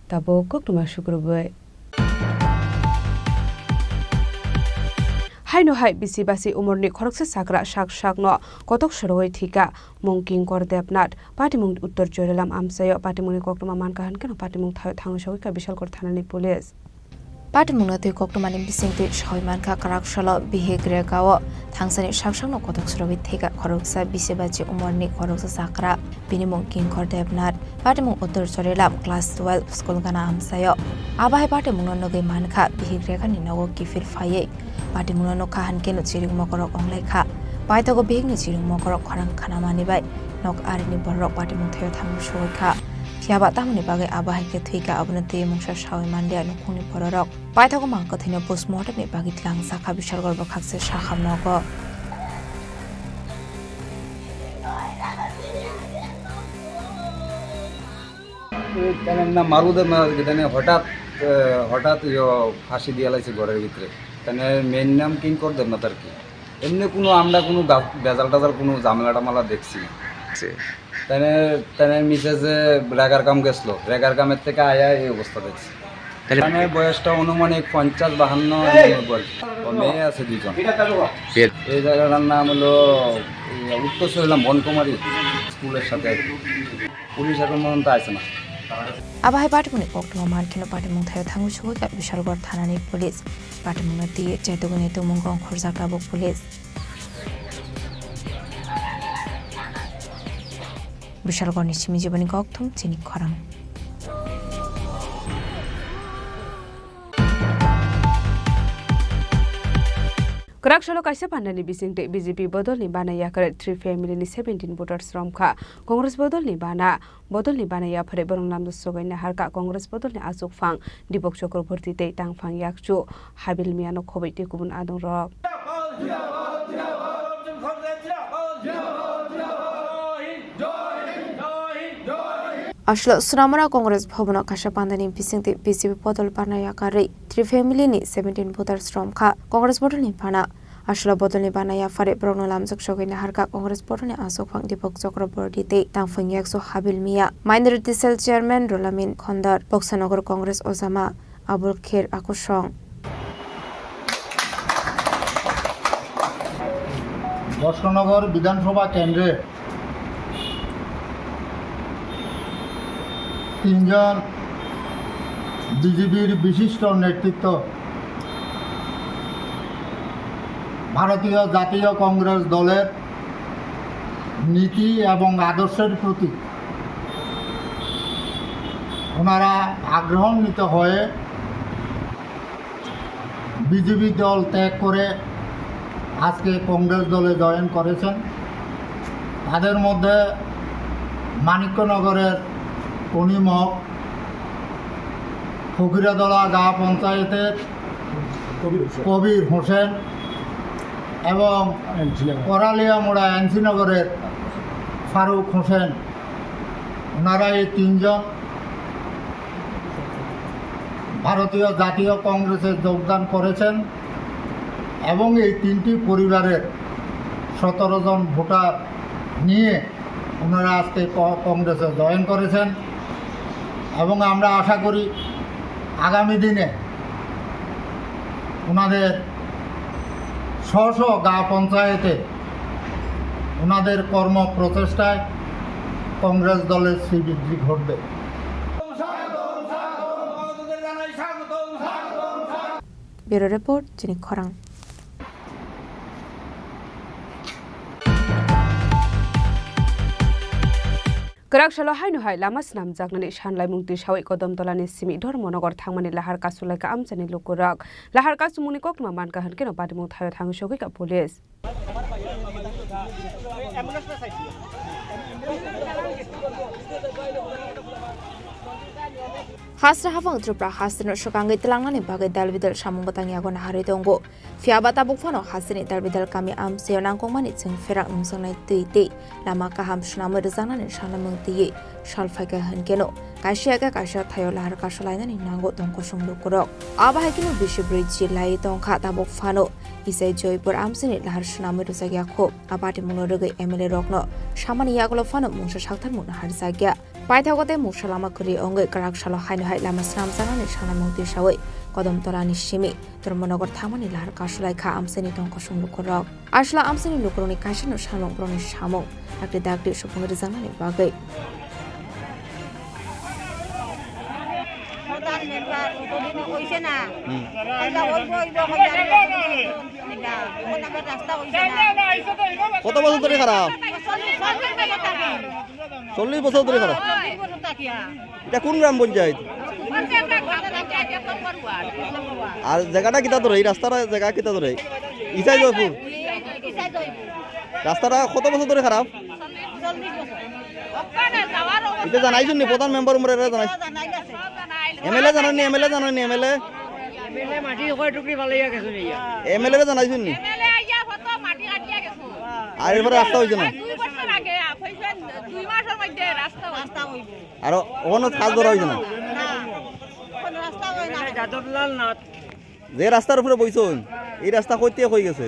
tabo koktuma shukrubai Haino hai bisi basi umurni khorokse sakra shakno kotok shoroi thika mungking kordepnat patimung uttor jorelam amsayo patimuni koktuma mankahan keno patimung thangshoi ka bishal kor thanani police Patimung natui koktumani bisingti shoi manka Garak Salo bihegre gawo thangsani shakshangno kotok shoroi thika khoroksa bisi bachi umurni khorokse sakra binimung king kordepnat patimung uttor jorelam class 12 school gana amsayo abai patimung nogai manka bihegre khani nago kifir phaye Patimuna no kahan keno chiring mokorok onglai kha paithoko behingni chiring mokorok khorang khana mani bai nok arini borok patimung theo thang shoi kha phiaba tamuni bagai abahai ke thuika abnate mungsa shawi mandia nukhuni borok paithoko mangko thina postmortem ni bagi tlang sakha bishal gorbo khakse shakham nogo না মারুদের না হঠাৎ ফাঁসি দিয়ে লাইছে ঘরের ভিতরে তাহলে main নাম কিং করদেব না তার কি এমনি কোনো আমরা কোনো বেজাল টাজাল কোনো ঝামেলা টামালা দেখছি না তাদের মিসেসে রেগার কাম গেছিল, রেগার কামের থেকে আয়া এই অবস্থা দেখছি। মানে বয়সটা অনুমানিক 50-52 মেয়ে আছে 2জন। এই জায়গাটার নাম হলো উত্তর চলাম বনকুমারী স্কুলের সাথে। পুলিশ এখন পর্যন্ত আসে না। আবাহাই পাটিমুনি কক্টমা মার্কিনো পাটিমুং থায় থাঙ্গু সুগা বিশালগড় থানানি পুলিশ পাটিমুংনা দিয়ে চাইতগুনি তুমুংগং খরজাকলাবক পুলিশ বিশালগড়নি সিমিজিবনি গকথুম চিনি খরাং Kerakshalo kaisa pandani bisingte BJP bodol ni bana yakare 3 family ni 17 voters romkha Congress bodol ni bana ya phare borong namdo sogaina harka Congress bodol ni asuk phang Dipok Chakraborty te tang phang yakchu habil miano khobaiti kubun adong rok Ashla Suramara Congress Bhavana Kasha Pandani Bisingte BJP bodol bana yakare 3 family ni 17 voters romkha Congress bodol ni bana Ashla bodol ni bana ya phare borong namjak sogaina harka Congress bodol ni asuk phang Dipok Chakraborty te tang phang yakchu habil mia Minority Cell Chairman Rolamin Khondar Boksanagar Congress Ozama Abul Kher Akushong বর্ষনগর বিধানসভা কেন্দ্রে 3জন বিজেপির বিশিষ্ট নেতৃত্ব ভারতীয় জাতীয় কংগ্রেস দলের নীতি এবং আদর্শের প্রতি ওনারা আগ্রহান্বিত হয়ে বিজেপি দল ত্যাগ করে আজকে কংগ্রেস দলে জয়েন করেছেন তাদের মধ্যে মানিক্যনগরের কনিমক ফকিরাদলা গাঁ পঞ্চায়েতের কবির হোসেন এবং করালিয়ামোড়া এনসিনগরের ফারুক হোসেন ওনারা এই 3জন ভারতীয় জাতীয় কংগ্রেসে যোগদান করেছেন এবং এই 3টি পরিবারের 17 জন ভোটার নিয়ে ওনারা আজকে কংগ্রেসে জয়েন করেছেন এবং আমরা আশা করি আগামী দিনে ওনাদের স্ব গাঁ পঞ্চায়েতে ওনাদের কর্ম প্রচেষ্টায় কংগ্রেস দলের শ্রীবৃদ্ধি ঘটবে ব্যুরো রিপোর্ট চিনি খরাং Kerakshalo hainu hai lama snam jaknani shanlai mungti shawai kodam tolani simi dhormonogor thangmani lahar kasulai ka amchani lokorak lahar kasumuni kokma manka hankeno patimung thayo thang shogi ka police Hasra Havang Tripura Hasino Shokangi Telangani Bagai Dalvidal Shamungatang Yagon Haridongo Fiabata Bufano Hasini Dalvidal Kami Am Seonangomani Tsing Ferak Nungsonai Titi Lama Kaham Shnamur Zanan and Shanamunti Shalfaka Hankeno Kashiaga Kasha Tayola Kashalina in Nango Donkoshung Lukurok Aba Hakino Bishop Bridge Lai Donkata Bufano Isai Joypur Amsini Lahar Shnamur Zagako Abati Munorugi Emily Rokno Shamani Yagolofano Musha Shaktan Munahar Paitagote Mushalama Kuri Onge Kerakshalo Hainu Hai Lama Snam Zanani Shanamuti Shawai Kodom Tolani Shimi Dormonogor Tamani Lahar Kashalai Ka Amsini Donkoshung Lukurok Ashla Amsini Lukuroni Kashano Shanong Broni Shamong Akri Dagdi Shupung Rizanani Bagai কত বছর ধরে খারাপ 40 বছর ধরে খারাপ এটা কোন গ্রাম পঞ্চায়েত আর জায়গাটা কিতা ধরে এই রাস্তাটা জায়গা কিতা ধরে ইসাই জয়পুর রাস্তাটা কত বছর ধরে খারাপ এটা জানাইছেন নি প্রধান মেম্বার উমরে জানাইছেন এমএলএ জানানি এমএলএ মাটি কয় টুকরি ফালাইয়া গেছে নি এমএলএ জানাইছেন নি আর এবারে রাস্তা হইছে না 2 বছর আগে হইছেন 2 মাসের মধ্যে রাস্তা হইব আর ওখানে কাজ করা হইছে না কোন রাস্তা হই না যাদবলাল নাথ যে রাস্তার উপরে বইছুন এই রাস্তা কইতে হই গেছে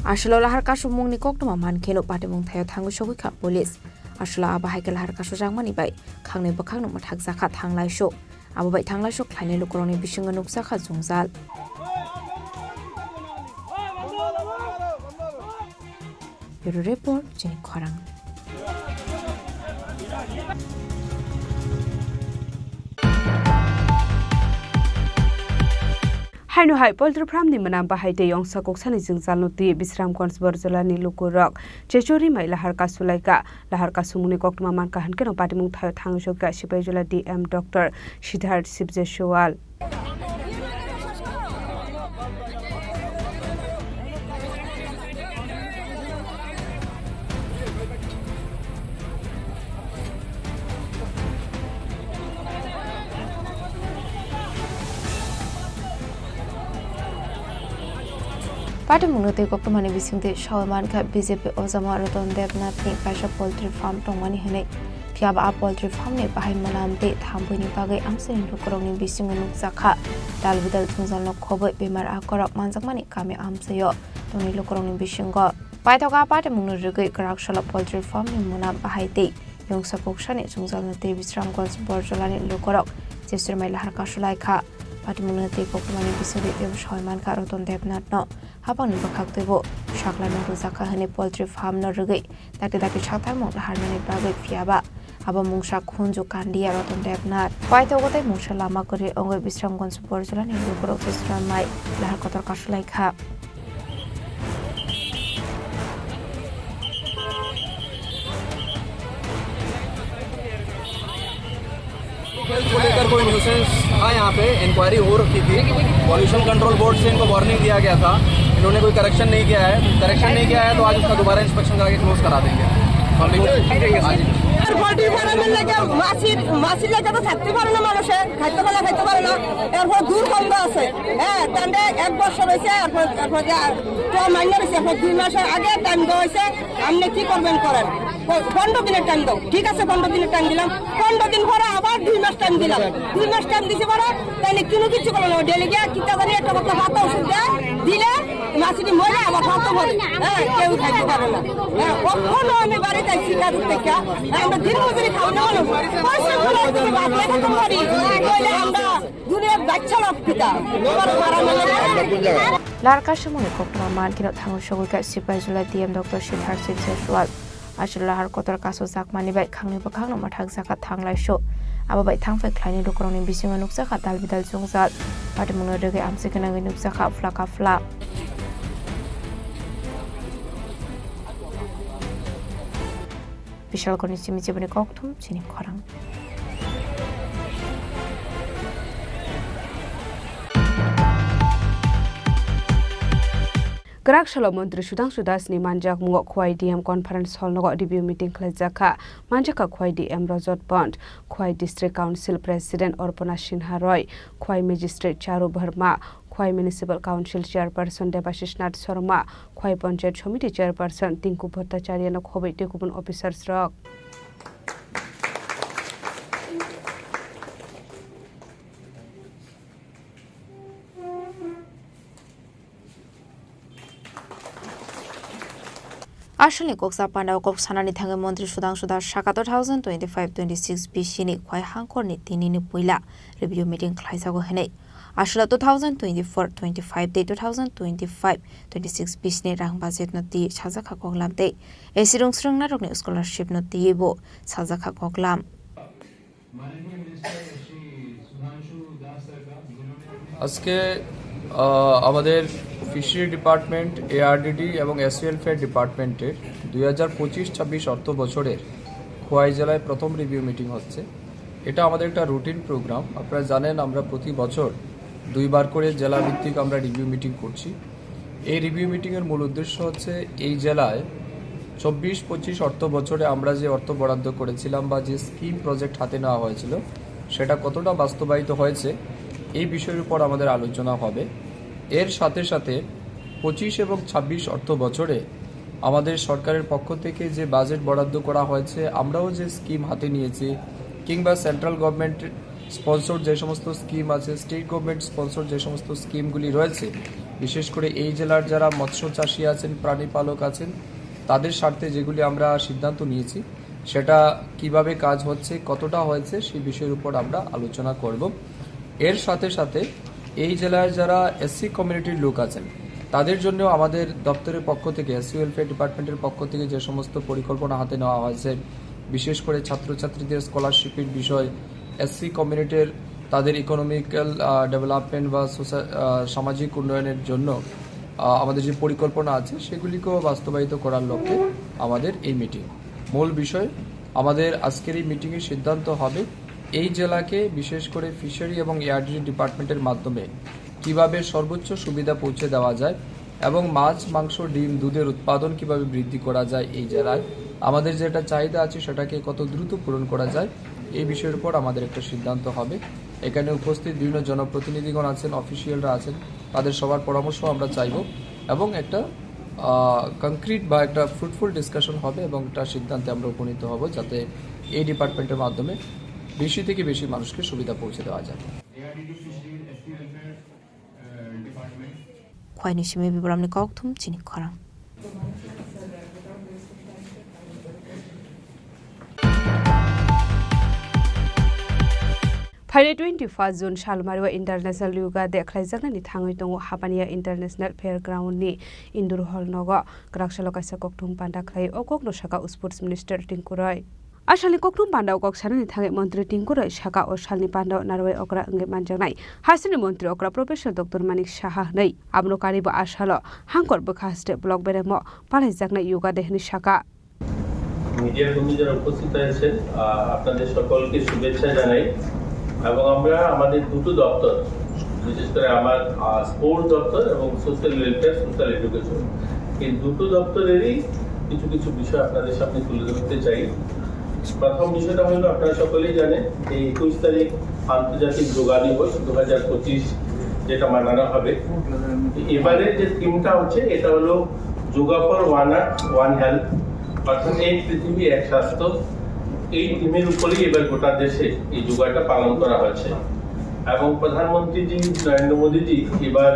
Ashlo lahar kasu mungni koktoma mankeno patimung thayo thangu shogui kha police ashla aba haikal lahar kasu jangmani bai khangni bakhang no mathak zakha thanglai sho abo bai thanglai sho khlaini lukroni bisinga nuksa kha jungjal Bureau report Chini Khorang Hainu hai poultry farm ni manam bahai te yong sakok sani jingjal noti Bisramgঞ্জ Borjola ni lukurok Chechori mai lahar ka sulaika lahar ka sumuni koktuma man ka hanke no patimung thayo thangso ka Sipaijula DM Dr. Siddharth Sibjeshwal Party Mungote Kokumani Visinte Shawaman Ka BJP Ozama Roton Devnath ni Pasha Poultry Farm Tongmani Hene Piaba Poultry Farm ni Bahay Manamte Thampuni Bagay Amsin Lukorong Bisingo Nukzakha Dalvidal Tungzal no Koboy Bimar Akorok Manzakmani Kami Amsayo Toni Lukorong Bisingo Paitoka Party Mungurugi Karakshalo Poultry Farm ni Munam Bahayte Yung Sakokshan Tungzal no Bisramgঞ্জ Borjola ni Lukorok Jesur Mai Lahar Kashulaika Party Mungote Kokumani Visinte Yung Shawaman Ka Roton Devnath no Habang nibakak tubo shakla no ruzaka hane poultry farm no rugai daki chatar mo lahar mani bagai fiaba aba mungsha khunju kandia roton devnath paito gotai mungsha lama kori ongoi Bisramgঞ্জ Borjola ni lukorok Bisram mai lahar kotor kasulai kha को लेकर कोई nuisance था यहाँ पे inquiry हो रखी थी pollution control board से इनको वार्निंग दिया गया था इन्होंने कोई करेक्शन नहीं किया है तो आज उसका दोबारा इंस्पेक्शन करके क्लोज करा देंगे মাছি লেগে তো থাকতে পারে না মানুষে খাইতে পারে না এরপর দুর্গন্ধ আছে হ্যাঁ তান্ডে 1 বছর হয়েছে এরপর মাইনে হয়েছে এরপর 2 মাসের আগে টাইম দেওয়া হয়েছে আপনি কি করবেন করেন 15 দিনের টাইম দাও ঠিক আছে 15 দিনের টাইম দিলাম 15 দিন পরে আবার 2 মাস টাইম দিলাম 2 মাস টাইম দিছে পরে তাইলে কিছু করলো না ডেলি গিয়ে কিটা জানি একটা কথা হাতে ওষুধ দিলে মাছিটি মরে আবার হাতে ভরে হ্যাঁ কেউ খাইতে পারে না হ্যাঁ কখনো আমি বাড়িতে শিকার থেকে আমরা দিন মজুরি খাও না পয়সা গুলো থেকে বাদ লেখা তো পারি কইলে আমরা দুনিয়ার বাচ্চা লাভ পিতা Larka Shamoni Kokma Man Kino Tango Shoguka Sipaijula DM Dr. Siddharth Sibjeshwal Ashul Lahar Kotor Kaso Zakmani Bai Kangni Bakang Mathak Zakat Thanglai Sho Aba Bai Thangfai Kleini Lukorong Bisinga Nukzakha Dalvidal Jungzal Party Mungorugi Amsikana Nukzakha Flaka Fla Vishal Konisi Jibani Koktum Chini Khorang Karakshalo Mantri Sudhanshu Das ni manjak mungo khwai DM conference hall no review meeting khlajaka manjaka khwai DM Rajot Pond khwai district council president Orpana Sinha Roy khwai magistrate Charu Bharma khwai municipal council chairperson Debashish Nath Sharma khwai panchayat committee chairperson Tinku Bhattacharya no khobai tekubun officers rok Ashli Koksa Panda Koksanani Thanga Montri Sudhanshu Das Shaka 2025-26 Bishini Khwai Hangkor ni Tini Puila review meeting Khlaisago Hene Ashla 2024-25 day 2025-26 Bishni Rang Budget Noti Chazaka Koklam Day Esirung Srung Narok Scholarship Noti Yebo Chazaka Koklam আজকে আমাদের fishery department ARDD এবং এসওয়েলফেয়ার ডিপার্টমেন্টের 2025-26 অর্থ বছরের খোয়াই জেলায় প্রথম review meeting হচ্ছে এটা আমাদের একটা রুটিন প্রোগ্রাম আপনারা জানেন আমরা প্রতি বছর দুইবার করে জেলা ভিত্তিক আমরা রিভিউ মিটিং করছি এই রিভিউ মিটিং এর মূল উদ্দেশ্য হচ্ছে এই জেলায় 24-25 অর্থ বছরে আমরা যে অর্থ বরাদ্দ করেছিলাম বা যে স্কিম প্রজেক্ট হাতে নেওয়া হয়েছিল সেটা কতটা বাস্তবায়িত হয়েছে এই বিষয়ের উপর আমাদের আলোচনা হবে এর সাথে সাথে 25 এবং 26 অর্থ বছরে আমাদের সরকারের পক্ষ থেকে যে বাজেট বরাদ্দ করা হয়েছে আমরাও যে স্কিম হাতে নিয়েছি কিংবা সেন্ট্রাল গভর্নমেন্ট স্পন্সর যে সমস্ত স্কিম আছে স্টেট গভর্নমেন্ট স্পন্সর যে সমস্ত স্কিমগুলি রয়েছে বিশেষ করে এই জেলার যারা মৎস্য চাষী আছেন, প্রাণী পালক আছেন, তাদের স্বার্থে যেগুলি আমরা সিদ্ধান্ত নিয়েছি সেটা কিভাবে কাজ হচ্ছে, কতটা হয়েছে সেই বিষয়ের উপর আমরা আলোচনা করব। এর সাথে সাথে এই জেলার যারা এসসি কমিউনিটির লোক আছেন তাদের জন্য আমাদের দপ্তরের পক্ষ থেকে, এসসি ওয়েলফেয়ার ডিপার্টমেন্টের পক্ষ থেকে যে সমস্ত পরিকল্পনা হাতে নেওয়া হয়েছে, বিশেষ করে ছাত্রছাত্রীদের স্কলারশিপের বিষয়, এসসি কমিউনিটির তাদের ইকোনমিক্যাল ডেভেলপমেন্ট বা সামাজিক উন্নয়নের জন্য আমাদের যে পরিকল্পনা আছে সেগুলিকেও বাস্তবায়িত করার লক্ষ্যে আমাদের এই মিটিং। মূল বিষয় আমাদের আজকের এই মিটিংয়ের সিদ্ধান্ত হবে এই জেলাকে বিশেষ করে ফিশারি এবং এআরডিডি ডিপার্টমেন্টের মাধ্যমে কিভাবে সর্বোচ্চ সুবিধা পৌঁছে দেওয়া যায় এবং মাছ, মাংস, ডিম, দুধের উৎপাদন কিভাবে বৃদ্ধি করা যায় এই জেলায়, আমাদের যেটা চাহিদা আছে সেটাকে কত দ্রুত পূরণ করা যায় এই বিষয়ের উপর আমাদের একটা সিদ্ধান্ত হবে। এখানে উপস্থিত বিভিন্ন জনপ্রতিনিধিগণ আছেন, অফিসিয়ালরা আছেন, তাদের সবার পরামর্শ আমরা চাইব এবং একটা কনক্রিট বা একটা ফ্রুটফুল ডিসকাশন হবে এবং একটা সিদ্ধান্তে আমরা উপনীত হব যাতে এই ডিপার্টমেন্টের মাধ্যমে বেশি থেকে বেশি মানুষকে সুবিধা পৌঁছে দেওয়া যায়। খোয়াইনি সিমে বিবরামনি ককথুম চিনি খরাং। फाइने 21 जुन सालमारिवा इंटरनेशनल योगा देखलाइजाकनानि थाङै दङ हापानिया इंटरनेशनल फेयर ग्राउंडनि इनडोर हल नग ग्राकसालो काइसा ककथुम पान्डाख्लाय अकगनो साका स्पोर्ट्स मिनिस्टर टिंकुराय आसालनि ककथुम पान्डाव कक्सानानि थाङै मन्त्री टिंकुराय साका असालनि पान्डाव नारवाय अक्रा अंगे मानजानाय हासिनि मन्त्री अक्रा प्रोफेसर डक्टर मानिक साहा नै आबनो कारिबो आसालो हांकर बखास्टे ब्लक बेरेमो पालाइजाकनाय योगा देहनि साका মিডিয়া কর্মী যারা উপস্থিত আছেন আপনাদের সকলকে শুভেচ্ছা জানাই এবং আমরা আমাদের দুটো দপ্তর, বিশেষ করে আমার স্পোর্টস দপ্তর এবং সোশ্যাল ওয়েলফেয়ার, সোশ্যাল এডুকেশন, এই দুটো দপ্তরেরই কিছু কিছু বিষয় আপনাদের সামনে তুলে ধরতে চাই। প্রথম বিষয়টা হলো আপনারা সকলেই জানেন এই 21 তারিখ আন্তর্জাতিক যোগা দিবস 2025 যেটা মানানো হবে। এবারে যে থিমটা হচ্ছে এটা হলো yoga for one earth one health, অর্থাৎ এক পৃথিবী এক স্বাস্থ্য। এই থিমের উপরেই এবার গোটা দেশে এই যোগাটা পালন করা হচ্ছে এবং প্রধানমন্ত্রীজি নরেন্দ্র মোদীজি এবার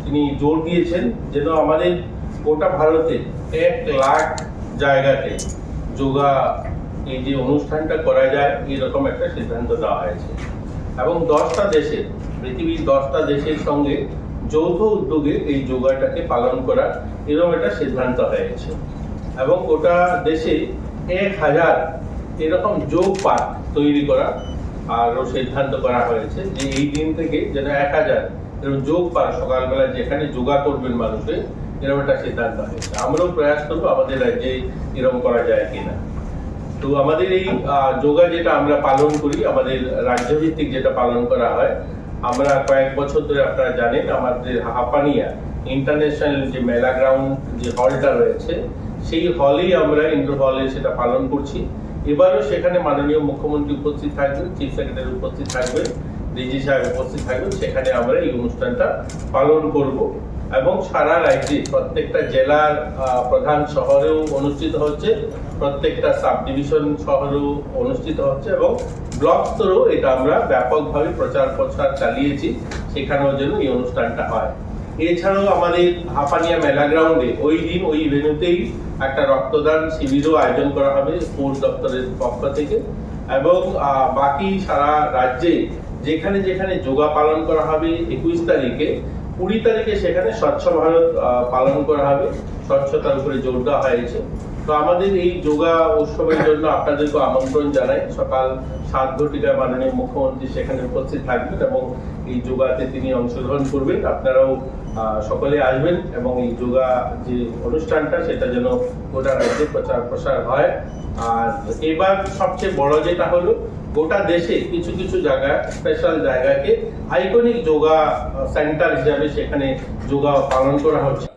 তিনি জোর দিয়েছেন যেন আমাদের গোটা ভারতে 1 লাখ জায়গাতে যোগা এই যে অনুষ্ঠানটা করা যায় এরকম একটা সিদ্ধান্ত নেওয়া হয়েছে এবং 10টা দেশে, পৃথিবীর 10টা দেশের সঙ্গে যৌথ উদ্যোগে এই যোগাটাকে পালন করা এরকম একটা সিদ্ধান্ত হয়েছে এবং গোটা দেশে 1000 এরকম যোগ পার্ক তৈরি করা আরও সিদ্ধান্ত করা হয়েছে যে এই দিন থেকে যেন 1000 এরকম যোগ পার্ক সকালবেলা যেখানে যোগা করবেন মানুষে এরকম একটা সিদ্ধান্ত হয়েছে। আমরাও প্রয়াস করবো আমাদের রাজ্যে এরকম করা যায় কিনা। তো আমাদের এই যোগা যেটা আমরা পালন করি, আমাদের রাজ্যভিত্তিক যেটা পালন করা হয়, আমরা কয়েক বছর ধরে আপনারা জানেন আমাদের হাপানিয়া ইন্টারন্যাশনাল যে মেলা গ্রাউন্ড যে হলটা রয়েছে সেই হলেই আমরা ইনডোর হলে সেটা পালন করছি। এবারও সেখানে মাননীয় মুখ্যমন্ত্রী উপস্থিত থাকবেন, চিফ সেক্রেটারি উপস্থিত থাকবেন, ডিজি সাহেব উপস্থিত থাকবেন, সেখানে আমরা এই অনুষ্ঠানটা পালন করব এবং সারা রাজ্যে প্রত্যেকটা জেলার প্রধান শহরেও অনুষ্ঠিত হচ্ছে, প্রত্যেকটা সাব ডিভিশন শহরেও অনুষ্ঠিত হচ্ছে এবং ব্লক স্তরেও এটা আমরা ব্যাপকভাবে প্রচার প্রসার চালিয়েছি, সেখানেও যেন এই অনুষ্ঠানটা হয়। এছাড়াও আমাদের হাপানিয়া মেলা গ্রাউন্ডে ওই দিন ওই ভেন্যুতেই একটা রক্তদান শিবিরও আয়োজন করা হবে স্পোর্টস দপ্তরের পক্ষ থেকে এবং বাকি সারা রাজ্যে যেখানে যেখানে যোগা পালন করা হবে 21 তারিখে, 20 তারিখে সেখানে স্বচ্ছ ভারত পালন করা হবে, স্বচ্ছতার উপরে জোর দেওয়া হয়েছে। তো আমাদের এই যোগা উৎসবের জন্য আপনাদেরকে আমন্ত্রণ জানাই। সকাল 7 ঘটিকায় মাননীয় মুখ্যমন্ত্রী সেখানে উপস্থিত থাকবেন এবং এই যোগাতে তিনি অংশগ্রহণ করবেন। আপনারাও সকলে আসবেন এবং এই যোগা যে অনুষ্ঠানটা সেটা যেন গোটা রাজ্যে প্রচার প্রসার হয়। আর এবার সবচেয়ে বড় যেটা হলো গোটা দেশে কিছু কিছু জায়গা, স্পেশাল জায়গাকে আইকনিক যোগা সেন্টার হিসাবে সেখানে যোগা পালন করা হচ্ছে।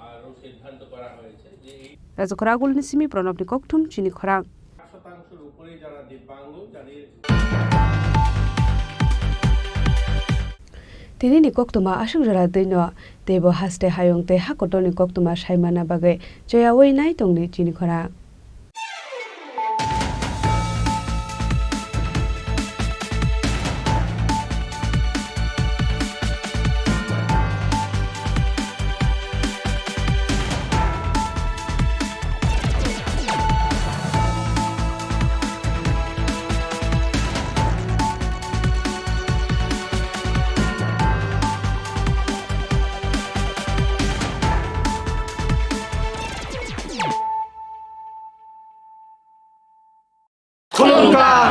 আরও সিদ্ধান্ত করা হয়েছে যে রাজকরাগুলনি সিমি প্রণবনি ককথুম চিনি খরাং 100%-এর উপরে যারা দিব্যাঙ্গ যাদের তিনি ni koktuma asungjara deino tebo haste hayong te hakotoni koktuma saimana bagai joyawoi nai tongni chini khora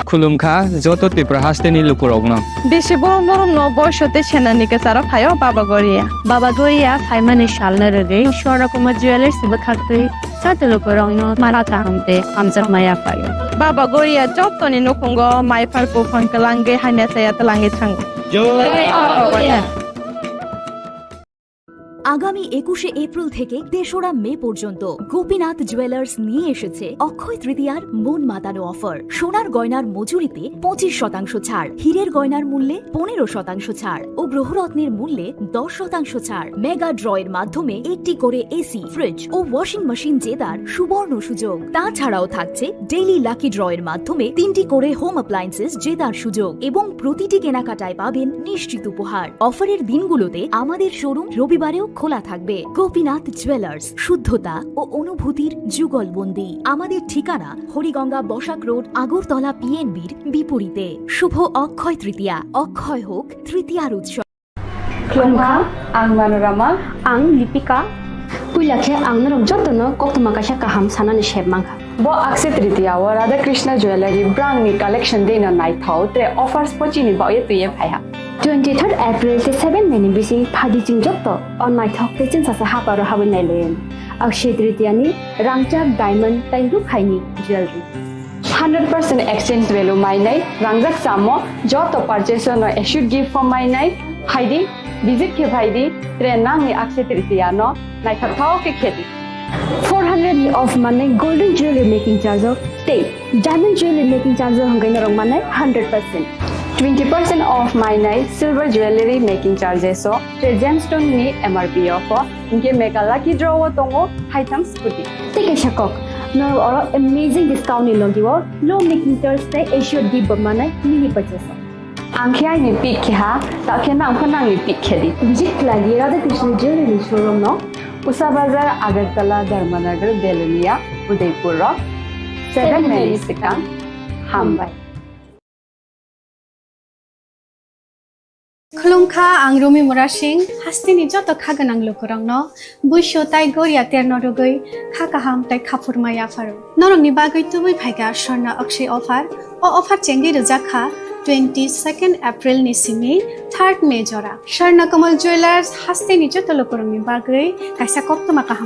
खुलुमखा जत त्रिपुरा हास्तेनि लुकुरगनो बेसे बरम बरम न बयसते सेनानि के सारा फायो बाबा गोरिया फाइमानि शालना रगे शोरकुमा ज्वेलर्स बखाते साते लुकुरगनो माराता हमते आमजक माया फायो बाबा गोरिया जतनि नखंगो माइफारको फंकलांगे हाने साया तलांगे थांगो আগামী 21শে এপ্রিল থেকে ৩রা মে পর্যন্ত গোপীনাথ জুয়েলার্স নিয়ে এসেছে অক্ষয় তৃতীয়ার মন মাতানো অফার। সোনার গয়নার মজুরিতে 25% ছাড়, হীরের গয়নার মূল্যে 15% ছাড় ও গ্রহরত্নের মূল্যে 10% ছাড়। মেগা ড্রয়ের মাধ্যমে একটি করে এসি, ফ্রিজ ও ওয়াশিং মেশিন জেতার সুবর্ণ সুযোগ। তাছাড়াও থাকছে ডেইলি লাকি ড্রয়ের মাধ্যমে 3টি করে হোম অ্যাপ্লায়েন্সেস জেতার সুযোগ এবং প্রতিটি কেনাকাটায় পাবেন নিশ্চিত উপহার। অফারের দিনগুলোতে আমাদের শোরুম রবিবারেও খোলা থাকবে। গোপীনাথ জুয়েলার্স, শুদ্ধতা ও অনুভূতির যুগলবন্দি। আমাদের ঠিকানা হরিগঙ্গা বসাক রোড, আগরতলা পিএনবির বিপরীতে। শুভ অক্ষয় তৃতীয়া, অক্ষয় হোক তৃতীয়ার উৎসব। Klungha, ang Manorama, ang Lipika, Puilakhe ang narong jotono koktuma kasha kaham sanani shebmangha. Bo Akshay Tritiya wa Radha Krishna Jewelry brand ni collection dena nai thau tre offers pochini ba ye tuye phaya. 23rd April te 7 May ni bisi phadi jing jotto on my thok te chin sa ha paro ha nai len. Akshay Tritiya ni rangchak diamond tai ru khaini jewelry. 100% exchange value mai nai rangjak samo jotto purchase no should give for mai nai haidi visit ke bhaidi tre nang ni Akshay Tritiya no nai thau ke kheti 400 of money golden jewelry making charge of stay diamond jewelry making charge of hangai narong manai 100% 20% off my night silver jewelry making charges so gemstone ni MRP of inke mega lucky draw tongo haitam scooty take a shakok no or amazing discount ni logiwo low making charge te assured give manai mini purchase angkhai ni pick kha ta khena angkhana ni pick khedi visit lagi Radha Krishna jewelry showroom no Usa Bazar, Agartala, Dharmanagar, Belunia, Udaipur Rock, 7 May Sikang, Hambai. Khulumkha ang Rumi Murashing, hastini joto khaganang lukurang no, buisho tai goria terno rugoi, khakaham tai khapurmaya faru. Norong ni bagoi tubui phaiga Sharna Akshay offer, o offer chengi rujakha 22nd April ni simi 3rd May jora. Sharna Kamal Jewelers hastini joto lukurang ni bagoi, kaisa koktuma kaham